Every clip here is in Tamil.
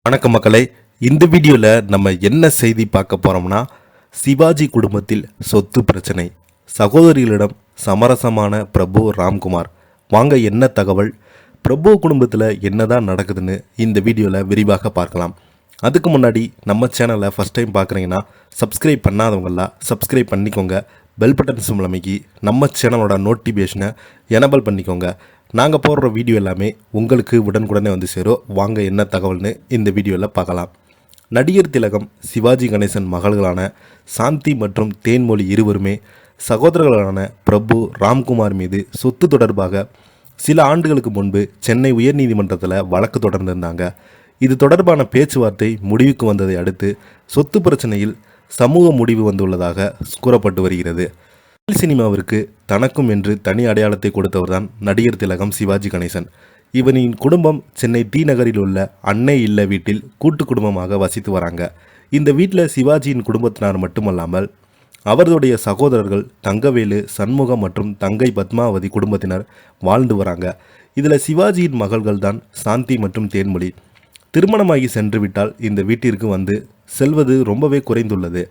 வணக்கம் மக்களே, இந்த வீடியோவில் நம்ம என்ன செய்தி பார்க்க போகிறோம்னா, சிவாஜி குடும்பத்தில் சொத்து பிரச்சனை, சகோதரிகளிடம் சமரசமான பிரபு ராம்குமார். வாங்க என்ன தகவல், பிரபு குடும்பத்தில் என்னதான் நடக்குதுன்னு இந்த வீடியோவில் விரிவாக பார்க்கலாம். அதுக்கு முன்னாடி நம்ம சேனலை ஃபஸ்ட் டைம் பார்க்குறீங்கன்னா சப்ஸ்கிரைப் பண்ணாதவங்களாம் சப்ஸ்கிரைப் பண்ணிக்கோங்க. பெல் பட்டன் சிம்பிள் அமைக்கி நம்ம சேனலோட நோட்டிஃபிகேஷனை எனபிள் பண்ணிக்கோங்க. நாங்கள் போடுற வீடியோ எல்லாமே உங்களுக்கு உடனுக்குடனே வந்து சேரும். வாங்க என்ன தகவல்னு இந்த வீடியோவில் பார்க்கலாம். நடிகர் திலகம் சிவாஜி கணேசன் மகள்களான சாந்தி மற்றும் தேன்மொழி இருவருமே சகோதரர்களான பிரபு ராம்குமார் மீது சொத்து தொடர்பாக சில ஆண்டுகளுக்கு முன்பு சென்னை உயர்நீதிமன்றத்தில் வழக்கு தொடர்ந்திருந்தாங்க. இது தொடர்பான பேச்சுவார்த்தை முடிவுக்கு வந்ததை அடுத்து சொத்து பிரச்சனையில் சமூக முடிவு வந்துள்ளதாக கூறப்பட்டு வருகிறது. சினிமாவிற்கு தனக்கும் என்று தனி அடையாளத்தை கொடுத்தவர்தான் நடிகர் திலகம் சிவாஜி கணேசன். இவனின் குடும்பம் சென்னை டி நகரில் உள்ள அன்னை இல்ல வீட்டில் கூட்டு குடும்பமாக வசித்து வராங்க. இந்த வீட்டில் சிவாஜியின் குடும்பத்தினர் மட்டுமல்லாமல் அவர்களுடைய சகோதரர்கள் தங்கவேலு, சண்முகம் மற்றும் தங்கை பத்மாவதி குடும்பத்தினர் வாழ்ந்து வராங்க. இதில் சிவாஜியின் மகள்கள் தான் சாந்தி மற்றும் தேன்மொழி. திருமணமாகி சென்று விட்டால் இந்த வீட்டிற்கு வந்து செல்வது ரொம்பவே குறைந்துள்ளது.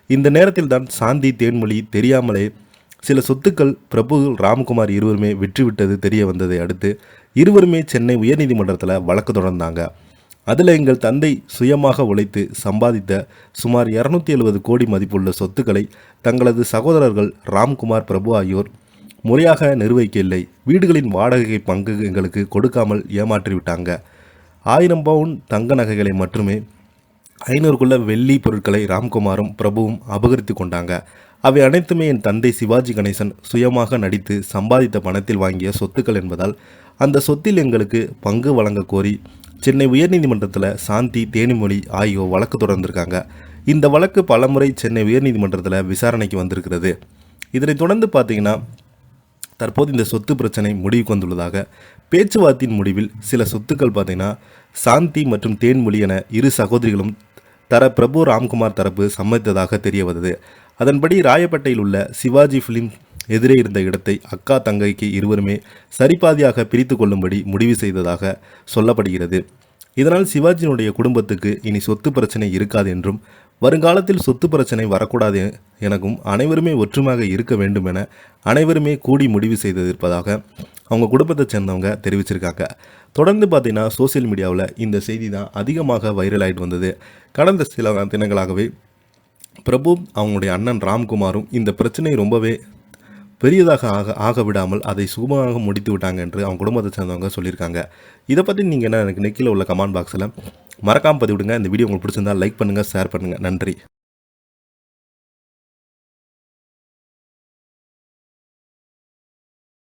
இந்த நேரத்தில் தான் சாந்தி தேன்மொழி தெரியாமலே சில சொத்துக்கள் பிரபு ராம்குமார் இருவருமே விற்றுவிட்டது தெரிய வந்ததை அடுத்து இருவருமே சென்னை உயர்நீதிமன்றத்தில் வழக்கு தொடர்ந்தாங்க. அதில் எங்கள் தந்தை சுயமாக உழைத்து சம்பாதித்த சுமார் 270 கோடி மதிப்புள்ள சொத்துக்களை தங்களது சகோதரர்கள் ராம்குமார், பிரபு ஆகியோர் முறையாக நிர்வகிக்கவில்லை. வீடுகளின் வாடகை பங்கு எங்களுக்கு கொடுக்காமல் ஏமாற்றிவிட்டாங்க. 1000 பவுன் தங்க நகைகளை மட்டுமே 500க்குள்ள வெள்ளி பொருட்களை ராம்குமாரும் பிரபுவும் அபகரித்து கொண்டாங்க. அவை அனைத்துமே என் தந்தை சிவாஜி கணேசன் சுயமாக நடித்து சம்பாதித்த பணத்தில் வாங்கிய சொத்துக்கள் என்பதால் அந்த சொத்தில் எங்களுக்கு பங்கு வழங்க கோரி சென்னை உயர்நீதிமன்றத்தில் சாந்தி, தேனிமொழி ஆகியோர் வழக்கு தொடர்ந்திருக்காங்க. இந்த வழக்கு பலமுறை சென்னை உயர்நீதிமன்றத்தில் விசாரணைக்கு வந்திருக்கிறது. இதனைத் தொடர்ந்து பார்த்தீங்கன்னா தற்போது இந்த சொத்து பிரச்சனை முடிவுக்கு வந்துள்ளதாக பேச்சுவார்த்தையின் முடிவில் சில சொத்துக்கள் பார்த்தீங்கன்னா சாந்தி மற்றும் தேன்மொழி என இரு சகோதரிகளும் தர பிரபு ராம்குமார் தரப்பு சம்மதித்ததாக தெரிய வந்தது. அதன்படி ராயப்பேட்டையில் உள்ள சிவாஜி ஃபிலிம் எதிரே இருந்த இடத்தை அக்கா தங்கைக்கு இருவருமே சரிபாதியாக பிரித்து கொள்ளும்படி முடிவு செய்ததாக சொல்லப்படுகிறது. இதனால் சிவாஜியினுடைய குடும்பத்துக்கு இனி சொத்து பிரச்சனை இருக்காது என்றும் வருங்காலத்தில் சொத்து பிரச்சனை வரக்கூடாது எனக்கும் அனைவருமே ஒற்றுமையாக இருக்க வேண்டும் என அனைவருமே கூடி முடிவு செய்திருப்பதாக அவங்க குடும்பத்தை சேர்ந்தவங்க தெரிவிச்சிருக்காங்க. தொடர்ந்து பார்த்தீங்கன்னா சோசியல் மீடியாவில் இந்த செய்தி தான் அதிகமாக வைரல் ஆகிட்டு வந்தது. கடந்த சில தினங்களாகவே பிரபு அவங்களுடைய அண்ணன் ராம்குமாரும் இந்த பிரச்சனை ரொம்பவே பெரியதாக ஆக விடாமல் அதை சுகமாக முடித்து விட்டாங்க என்று அவங்க குடும்பத்தை சேர்ந்தவங்க சொல்லியிருக்காங்க. இதை பற்றி நீங்கள் என்ன எனக்கு நெக்கில் உள்ள கமெண்ட் பாக்ஸில் மறக்காமல் பதிவிடுங்க. இந்த வீடியோ உங்களுக்கு பிடிச்சிருந்தால் லைக் பண்ணுங்கள், ஷேர் பண்ணுங்கள். நன்றி.